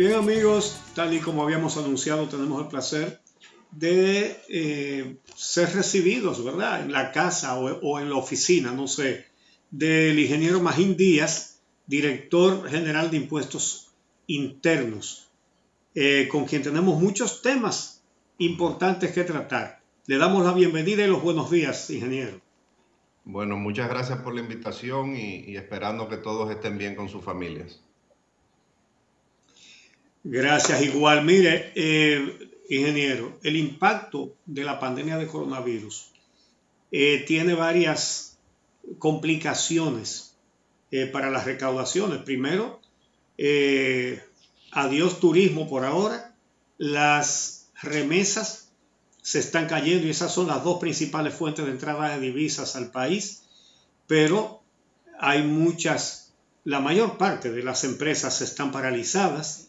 Bien amigos, tal y como habíamos anunciado, tenemos el placer de ser recibidos, ¿verdad? En la casa o en la oficina, no sé, del ingeniero Magín Díaz, director general de impuestos internos, con quien tenemos muchos temas importantes que tratar. Le damos la bienvenida y los buenos días, ingeniero. Bueno, muchas gracias por la invitación y esperando que todos estén bien con sus familias. Gracias, igual. Mire, ingeniero, el impacto de la pandemia de coronavirus tiene varias complicaciones para las recaudaciones. Primero, eh, adiós turismo por ahora. Las remesas se están cayendo y esas son las dos principales fuentes de entrada de divisas al país. Pero hay muchas, la mayor parte de las empresas están paralizadas.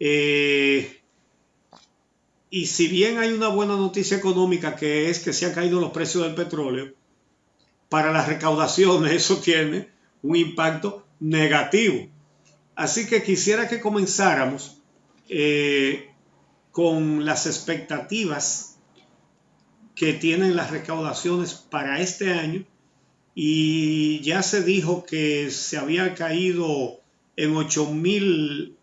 Eh, y si bien hay una buena noticia económica que es que se han caído los precios del petróleo, para las recaudaciones eso tiene un impacto negativo. Así que quisiera que comenzáramos eh, con las expectativas que tienen las recaudaciones para este año. Y ya se dijo que se había caído en 8.000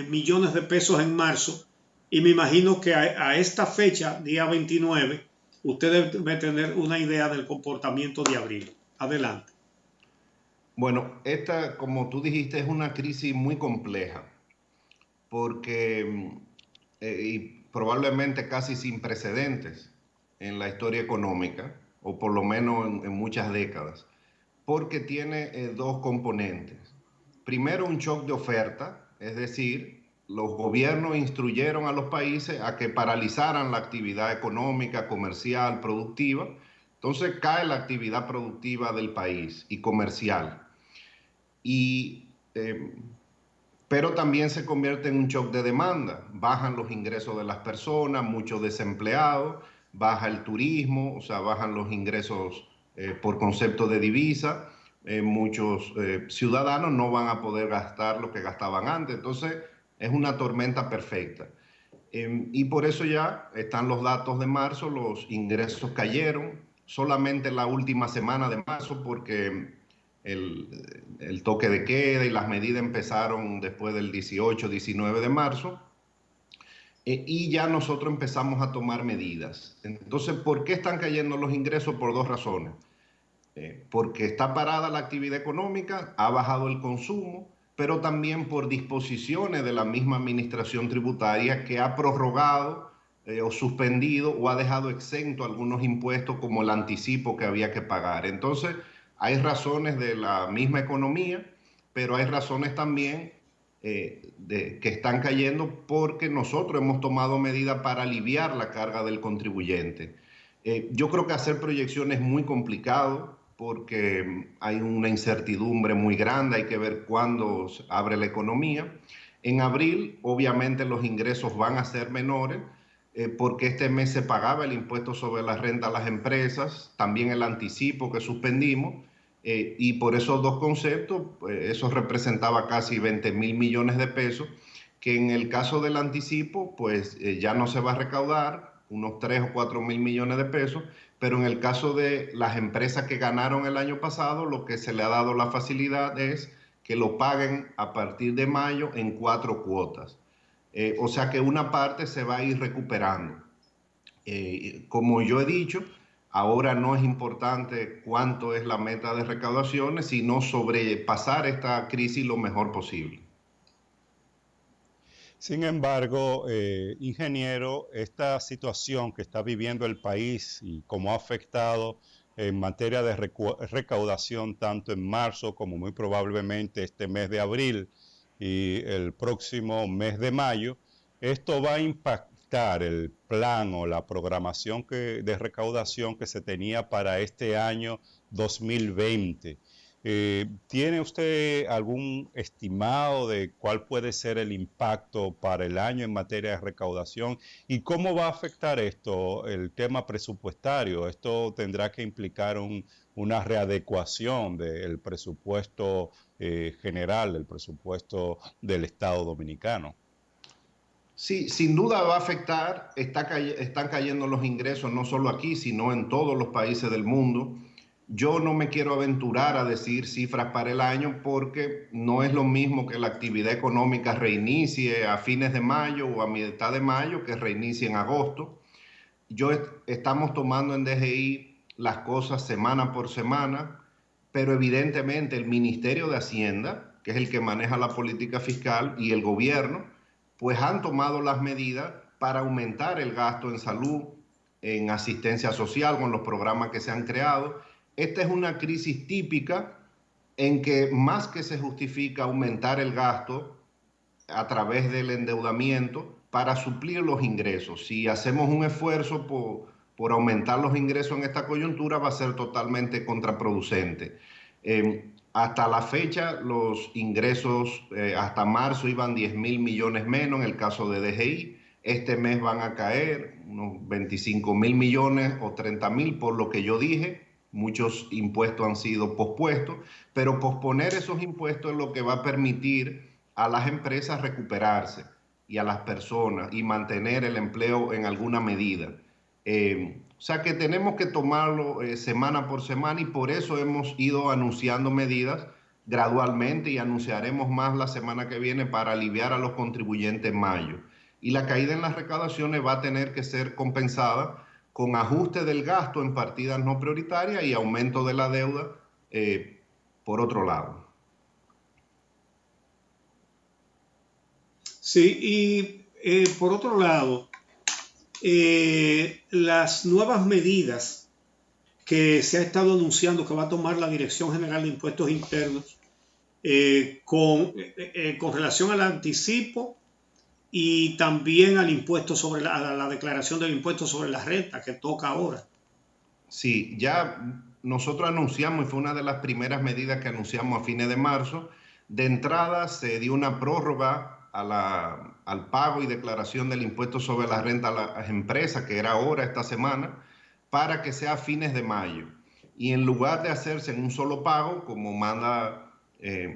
millones de pesos en marzo. Y me imagino que a esta fecha, día 29, usted debe tener una idea del comportamiento de abril. Adelante. Bueno, esta, como tú dijiste, es una crisis muy compleja porque y probablemente casi sin precedentes en la historia económica, o por lo menos en muchas décadas, porque tiene dos componentes. Primero, un shock de oferta, es decir, los gobiernos instruyeron a los países a que paralizaran la actividad económica, comercial, productiva. Entonces cae la actividad productiva del país y comercial. Y, pero también se convierte en un shock de demanda. Bajan los ingresos de las personas, muchos desempleados, baja el turismo, o sea, bajan los ingresos por concepto de divisa. Muchos ciudadanos no van a poder gastar lo que gastaban antes. Entonces, es una tormenta perfecta. Y por eso ya están los datos de marzo, los ingresos cayeron solamente la última semana de marzo porque el toque de queda y las medidas empezaron después del 18, 19 de marzo. Y ya nosotros empezamos a tomar medidas. Entonces, ¿por qué están cayendo los ingresos? Por dos razones. Porque está parada la actividad económica, ha bajado el consumo, pero también por disposiciones de la misma administración tributaria que ha prorrogado o suspendido o ha dejado exento algunos impuestos como el anticipo que había que pagar. Entonces, hay razones de la misma economía, pero hay razones también que están cayendo porque nosotros hemos tomado medidas para aliviar la carga del contribuyente. Yo creo que hacer proyecciones es muy complicado porque hay una incertidumbre muy grande, hay que ver cuándo abre la economía. En abril, obviamente, los ingresos van a ser menores porque este mes se pagaba el impuesto sobre la renta a las empresas, también el anticipo que suspendimos, y por esos dos conceptos, eso representaba casi 20.000 millones de pesos, que en el caso del anticipo, pues ya no se va a recaudar unos 3 o 4 mil millones de pesos, pero en el caso de las empresas que ganaron el año pasado, lo que se le ha dado la facilidad es que lo paguen a partir de mayo en 4 cuotas. O sea que una parte se va a ir recuperando. Como yo he dicho, ahora no es importante cuánto es la meta de recaudaciones, sino sobrepasar esta crisis lo mejor posible. Sin embargo, ingeniero, esta situación que está viviendo el país y cómo ha afectado en materia de recaudación tanto en marzo como muy probablemente este mes de abril y el próximo mes de mayo, esto va a impactar el plan o la programación de recaudación que se tenía para este año 2020. ¿Tiene usted algún estimado de cuál puede ser el impacto para el año en materia de recaudación y cómo va a afectar esto el tema presupuestario? Esto tendrá que implicar una readecuación del presupuesto general, del presupuesto del Estado Dominicano. Sí, sin duda va a afectar, están cayendo los ingresos no solo aquí, sino en todos los países del mundo. Yo no me quiero aventurar a decir cifras para el año porque no es lo mismo que la actividad económica reinicie a fines de mayo o a mitad de mayo que reinicie en agosto. Estamos tomando en DGI las cosas semana por semana, pero evidentemente el Ministerio de Hacienda, que es el que maneja la política fiscal, y el gobierno, pues han tomado las medidas para aumentar el gasto en salud, en asistencia social con los programas que se han creado. Esta es una crisis típica en que más que se justifica aumentar el gasto a través del endeudamiento para suplir los ingresos. Si hacemos un esfuerzo por aumentar los ingresos en esta coyuntura, va a ser totalmente contraproducente. Hasta la fecha, los ingresos hasta marzo iban 10.000 millones menos en el caso de DGI. Este mes van a caer unos 25.000 millones o 30.000 por lo que yo dije. Muchos impuestos han sido pospuestos, pero posponer esos impuestos es lo que va a permitir a las empresas recuperarse y a las personas y mantener el empleo en alguna medida. O sea que tenemos que tomarlo semana por semana y por eso hemos ido anunciando medidas gradualmente y anunciaremos más la semana que viene para aliviar a los contribuyentes en mayo. Y la caída en las recaudaciones va a tener que ser compensada con ajuste del gasto en partidas no prioritarias y aumento de la deuda por otro lado. Sí, y por otro lado, las nuevas medidas que se ha estado anunciando que va a tomar la Dirección General de Impuestos Internos con relación al anticipo y también al impuesto sobre la declaración del impuesto sobre la renta que toca ahora. Sí, ya nosotros anunciamos, y fue una de las primeras medidas que anunciamos a fines de marzo. De entrada se dio una prórroga al pago y declaración del impuesto sobre la renta a las empresas, que era ahora, esta semana, para que sea a fines de mayo. Y en lugar de hacerse en un solo pago, como manda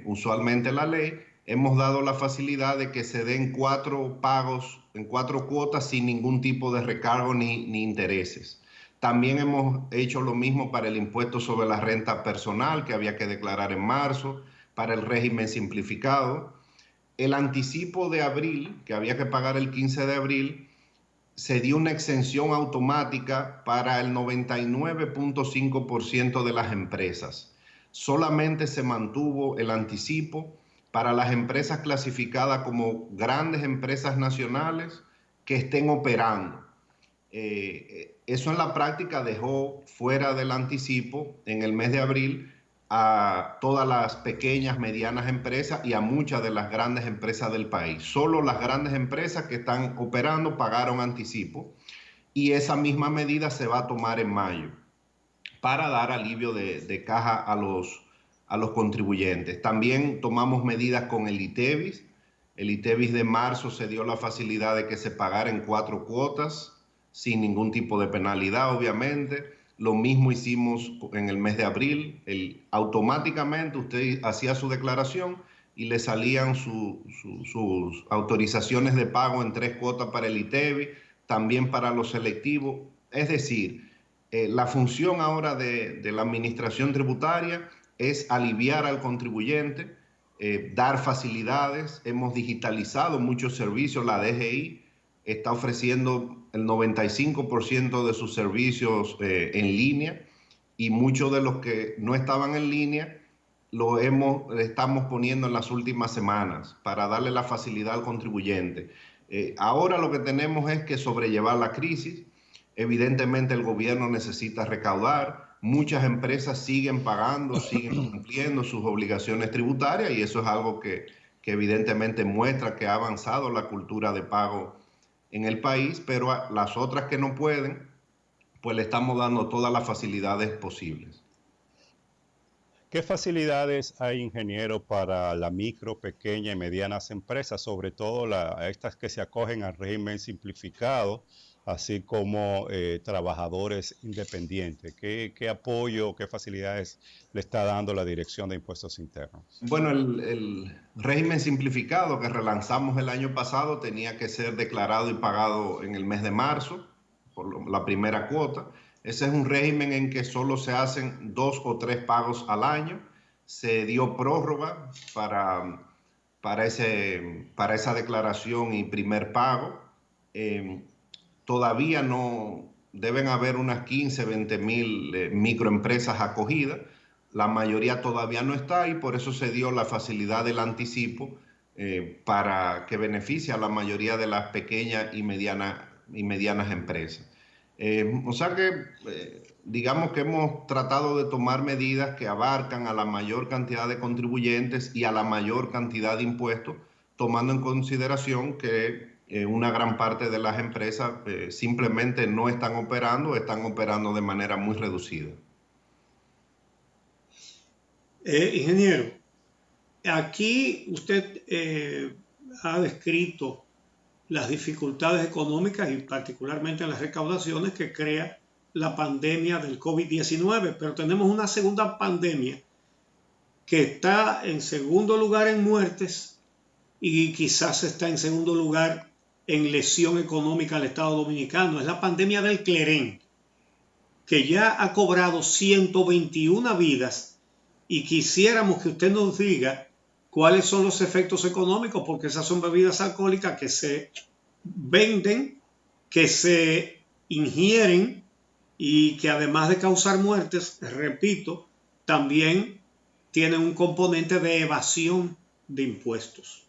usualmente la ley, hemos dado la facilidad de que se den 4 pagos, en 4 cuotas, sin ningún tipo de recargo ni intereses. También hemos hecho lo mismo para el impuesto sobre la renta personal, que había que declarar en marzo, para el régimen simplificado. El anticipo de abril, que había que pagar el 15 de abril, se dio una exención automática para el 99.5% de las empresas. Solamente se mantuvo el anticipo para las empresas clasificadas como grandes empresas nacionales que estén operando. Eso en la práctica dejó fuera del anticipo en el mes de abril a todas las pequeñas, medianas empresas y a muchas de las grandes empresas del país. Solo las grandes empresas que están operando pagaron anticipo y esa misma medida se va a tomar en mayo para dar alivio de caja a los contribuyentes. También tomamos medidas con el ITEVIS. El ITEVIS de marzo se dio la facilidad de que se pagara en 4 cuotas sin ningún tipo de penalidad, obviamente. Lo mismo hicimos en el mes de abril. Automáticamente usted hacía su declaración y le salían sus autorizaciones de pago en 3 cuotas para el ITEVIS, también para los selectivos. Es decir, la función ahora de la administración tributaria es aliviar al contribuyente, dar facilidades. Hemos digitalizado muchos servicios. La DGI está ofreciendo el 95% de sus servicios en línea y muchos de los que no estaban en línea estamos poniendo en las últimas semanas para darle la facilidad al contribuyente. Ahora lo que tenemos es que sobrellevar la crisis. Evidentemente el gobierno necesita recaudar. Muchas empresas siguen pagando, siguen cumpliendo sus obligaciones tributarias y eso es algo que evidentemente muestra que ha avanzado la cultura de pago en el país, pero a las otras que no pueden, pues le estamos dando todas las facilidades posibles. ¿Qué facilidades hay, ingeniero, para la micro, pequeña y medianas empresas, sobre todo estas que se acogen al régimen simplificado, así como trabajadores independientes. ¿Qué apoyo, qué facilidades le está dando la Dirección de Impuestos Internos? Bueno, el régimen simplificado que relanzamos el año pasado tenía que ser declarado y pagado en el mes de marzo, por la primera cuota. Ese es un régimen en que solo se hacen 2 o 3 pagos al año. Se dio prórroga para esa declaración y primer pago. Todavía no deben haber unas 15, 20 mil microempresas acogidas. La mayoría todavía no está y por eso se dio la facilidad del anticipo para que beneficie a la mayoría de las pequeñas y medianas empresas. O sea que digamos que hemos tratado de tomar medidas que abarcan a la mayor cantidad de contribuyentes y a la mayor cantidad de impuestos, tomando en consideración que una gran parte de las empresas simplemente no están operando de manera muy reducida. Ingeniero, aquí usted ha descrito las dificultades económicas y particularmente en las recaudaciones que crea la pandemia del COVID-19, pero tenemos una segunda pandemia que está en segundo lugar en muertes y quizás está en segundo lugar en lesión económica al Estado Dominicano. Es la pandemia del Clerén, que ya ha cobrado 121 vidas. Y quisiéramos que usted nos diga cuáles son los efectos económicos, porque esas son bebidas alcohólicas que se venden, que se ingieren y que además de causar muertes, repito, también tienen un componente de evasión de impuestos.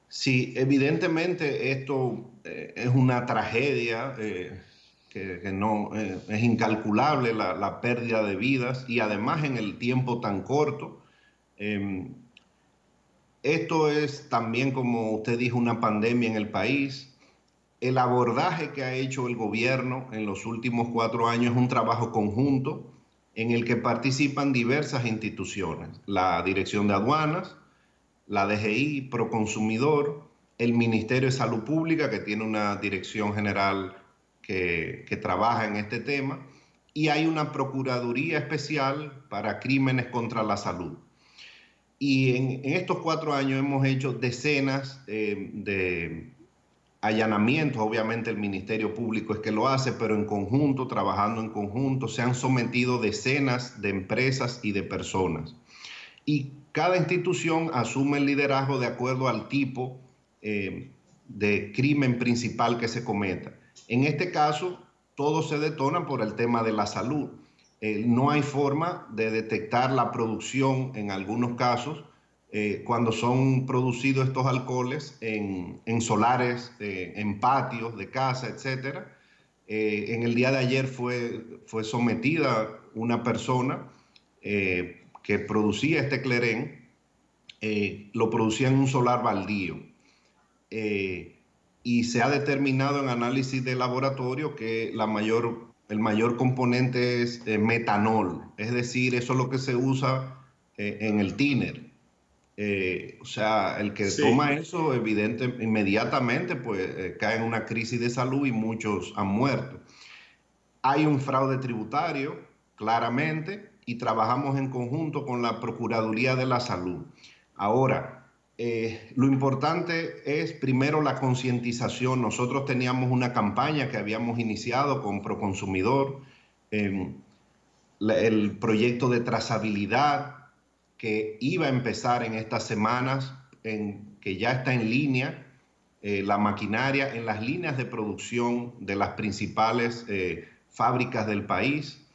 Sí, evidentemente esto es una tragedia. Que no es incalculable la pérdida de vidas y además en el tiempo tan corto. Esto es también, como usted dijo, una pandemia en el país. El abordaje que ha hecho el gobierno en los últimos 4 años es un trabajo conjunto en el que participan diversas instituciones: la Dirección de Aduanas, la DGI, Proconsumidor, el Ministerio de Salud Pública, que tiene una dirección general que trabaja en este tema, y hay una Procuraduría Especial para Crímenes contra la Salud. Y en estos 4 años hemos hecho decenas de allanamientos. Obviamente el Ministerio Público es que lo hace, pero en conjunto, trabajando en conjunto, se han sometido decenas de empresas y de personas. Y cada institución asume el liderazgo de acuerdo al tipo de crimen principal que se cometa. En este caso, todo se detona por el tema de la salud. No hay forma de detectar la producción en algunos casos cuando son producidos estos alcoholes en solares, en patios de casa, etc. En el día de ayer fue sometida una persona que producía este Clerén, lo producía en un solar baldío. Y se ha determinado en análisis de laboratorio que el mayor componente es metanol, es decir, eso es lo que se usa en el tiner. O sea, el que toma eso, inmediatamente pues cae en una crisis de salud y muchos han muerto. Hay un fraude tributario, claramente, y trabajamos en conjunto con la Procuraduría de la Salud. Ahora, lo importante es primero la concientización. Nosotros teníamos una campaña que habíamos iniciado con Proconsumidor, el proyecto de trazabilidad que iba a empezar en estas semanas, que ya está en línea, la maquinaria en las líneas de producción de las principales fábricas del país,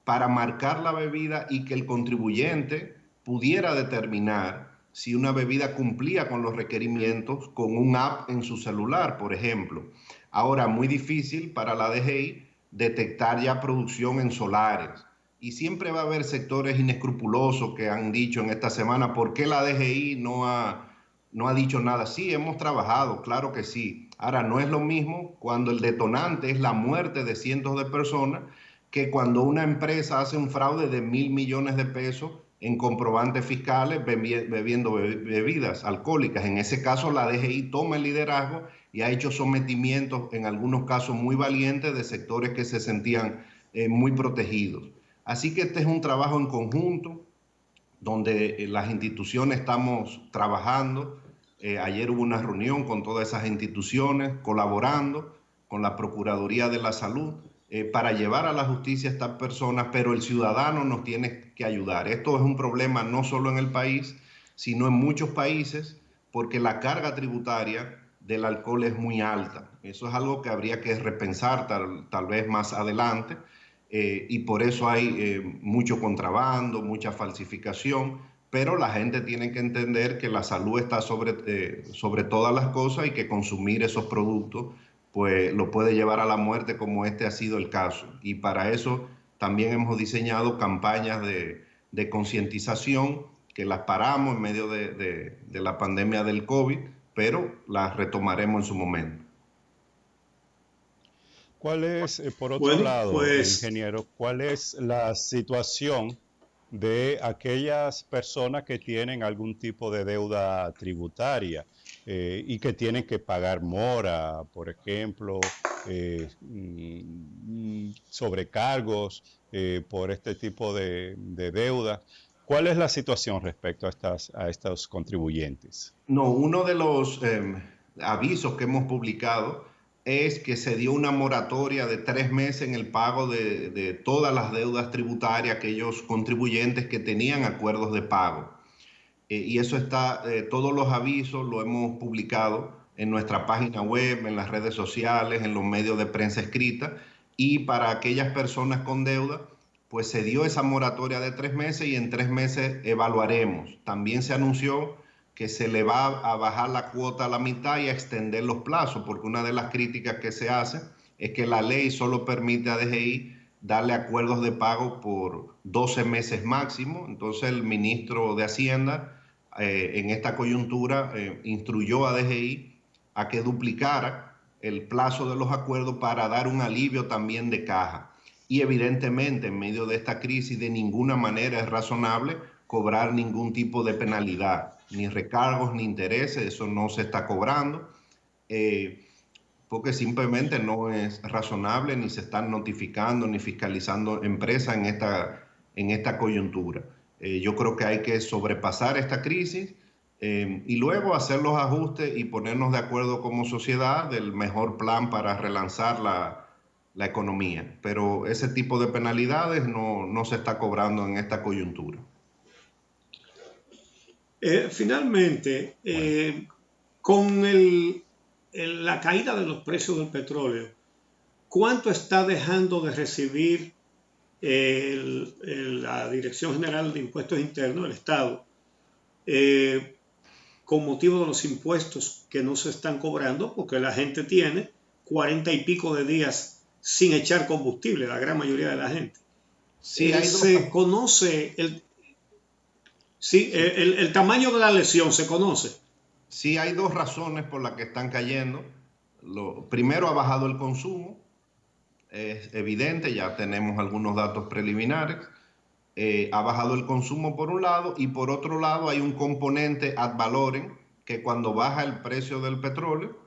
para marcar la bebida y que el contribuyente pudiera determinar si una bebida cumplía con los requerimientos con un app en su celular, por ejemplo. Ahora, muy difícil para la DGI detectar ya producción en solares. Y siempre va a haber sectores inescrupulosos que han dicho en esta semana, ¿por qué la DGI no ha dicho nada? Sí, hemos trabajado, claro que sí. Ahora, no es lo mismo cuando el detonante es la muerte de cientos de personas que cuando una empresa hace un fraude de 1.000 millones de pesos en comprobantes fiscales bebiendo bebidas alcohólicas. En ese caso, la DGI toma el liderazgo y ha hecho sometimientos, en algunos casos muy valientes, de sectores que se sentían muy protegidos. Así que este es un trabajo en conjunto, donde las instituciones estamos trabajando. Ayer hubo una reunión con todas esas instituciones, colaborando con la Procuraduría de la Salud, para llevar a la justicia a estas personas, pero el ciudadano nos tiene que ayudar. Esto es un problema no solo en el país, sino en muchos países, porque la carga tributaria del alcohol es muy alta. Eso es algo que habría que repensar tal vez más adelante, y por eso hay mucho contrabando, mucha falsificación, pero la gente tiene que entender que la salud está sobre todas las cosas y que consumir esos productos pues lo puede llevar a la muerte, como este ha sido el caso. Y para eso también hemos diseñado campañas de concientización, que las paramos en medio de la pandemia del COVID, pero las retomaremos en su momento. ¿Cuál es, por otro Bueno, lado, pues ingeniero, cuál es la situación de aquellas personas que tienen algún tipo de deuda tributaria y que tienen que pagar mora, por ejemplo, sobrecargos por este tipo de deuda? ¿Cuál es la situación respecto a estos contribuyentes? No, uno de los avisos que hemos publicado es que se dio una moratoria de 3 meses en el pago de todas las deudas tributarias, aquellos contribuyentes que tenían acuerdos de pago. Y eso está, todos los avisos lo hemos publicado en nuestra página web, en las redes sociales, en los medios de prensa escrita. Y para aquellas personas con deuda, pues se dio esa moratoria de 3 meses y en 3 meses evaluaremos. También se anunció que se le va a bajar la cuota a la mitad y a extender los plazos, porque una de las críticas que se hace es que la ley solo permite a DGI darle acuerdos de pago por 12 meses máximo. Entonces el ministro de Hacienda en esta coyuntura instruyó a DGI a que duplicara el plazo de los acuerdos para dar un alivio también de caja. Y evidentemente en medio de esta crisis de ninguna manera es razonable cobrar ningún tipo de penalidad, ni recargos ni intereses, eso no se está cobrando, porque simplemente no es razonable, ni se están notificando ni fiscalizando empresas en esta coyuntura. Yo creo que hay que sobrepasar esta crisis y luego hacer los ajustes y ponernos de acuerdo como sociedad del mejor plan para relanzar la economía. Pero ese tipo de penalidades no se está cobrando en esta coyuntura. Finalmente, con la caída de los precios del petróleo, ¿cuánto está dejando de recibir la Dirección General de Impuestos Internos, el Estado, con motivo de los impuestos que no se están cobrando? Porque la gente tiene 40 y pico de días sin echar combustible, la gran mayoría de la gente. Sí, se conoce el tamaño de la lesión, se conoce. Sí, hay dos razones por las que están cayendo. Primero, ha bajado el consumo, es evidente, ya tenemos algunos datos preliminares. Ha bajado el consumo por un lado, y por otro lado hay un componente ad valorem, que cuando baja el precio del petróleo,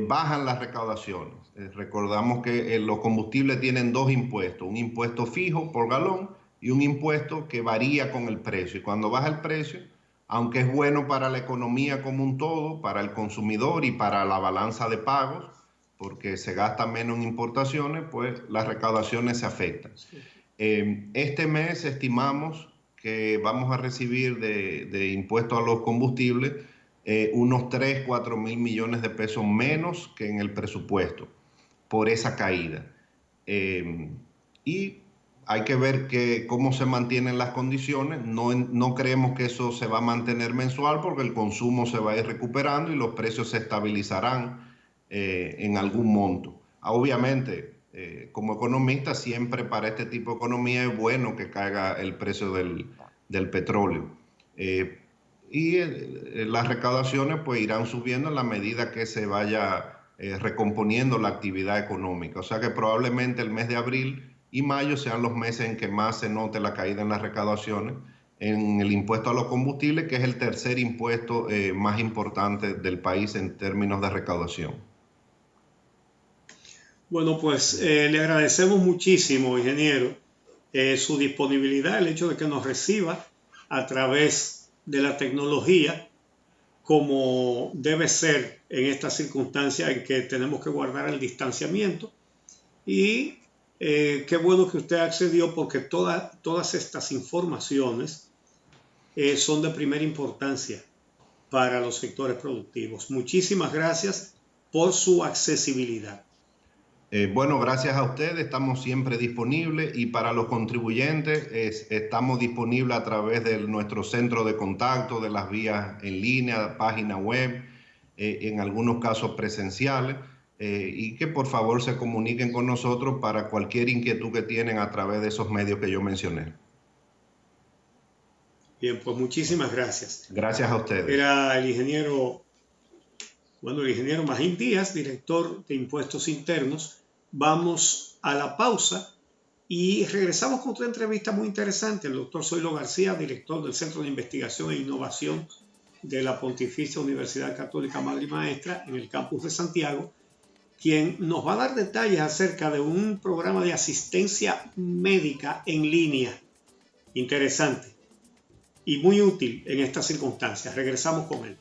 bajan las recaudaciones. Recordamos que los combustibles tienen dos impuestos, un impuesto fijo por galón y un impuesto que varía con el precio. Y cuando baja el precio, aunque es bueno para la economía como un todo, para el consumidor y para la balanza de pagos, porque se gasta menos en importaciones, pues las recaudaciones se afectan. Este mes estimamos que vamos a recibir de impuestos a los combustibles unos 3, 4 mil millones de pesos menos que en el presupuesto por esa caída. Y hay que ver cómo se mantienen las condiciones. No creemos que eso se va a mantener mensual, porque el consumo se va a ir recuperando y los precios se estabilizarán en algún monto. Obviamente, como economista, siempre para este tipo de economía es bueno que caiga el precio del petróleo. Y las recaudaciones pues irán subiendo en la medida que se vaya recomponiendo la actividad económica. O sea que probablemente el mes de abril y mayo sean los meses en que más se note la caída en las recaudaciones en el impuesto a los combustibles, que es el tercer impuesto más importante del país en términos de recaudación. Bueno, pues le agradecemos muchísimo, ingeniero, su disponibilidad, el hecho de que nos reciba a través de la tecnología, como debe ser en estas circunstancias en que tenemos que guardar el distanciamiento. Y qué bueno que usted accedió, porque todas estas informaciones son de primera importancia para los sectores productivos. Muchísimas gracias por su accesibilidad. Bueno, gracias a ustedes, estamos siempre disponibles, y para los contribuyentes estamos disponibles a través de nuestro centro de contacto, de las vías en línea, página web, en algunos casos presenciales, y que por favor se comuniquen con nosotros para cualquier inquietud que tienen a través de esos medios que yo mencioné. Bien, pues muchísimas gracias. Gracias a ustedes. Era el ingeniero Magín Díaz, director de Impuestos Internos. Vamos a la pausa y regresamos con otra entrevista muy interesante. El doctor Zoilo García, director del Centro de Investigación e Innovación de la Pontificia Universidad Católica Madre y Maestra en el campus de Santiago, quien nos va a dar detalles acerca de un programa de asistencia médica en línea interesante y muy útil en estas circunstancias. Regresamos con él.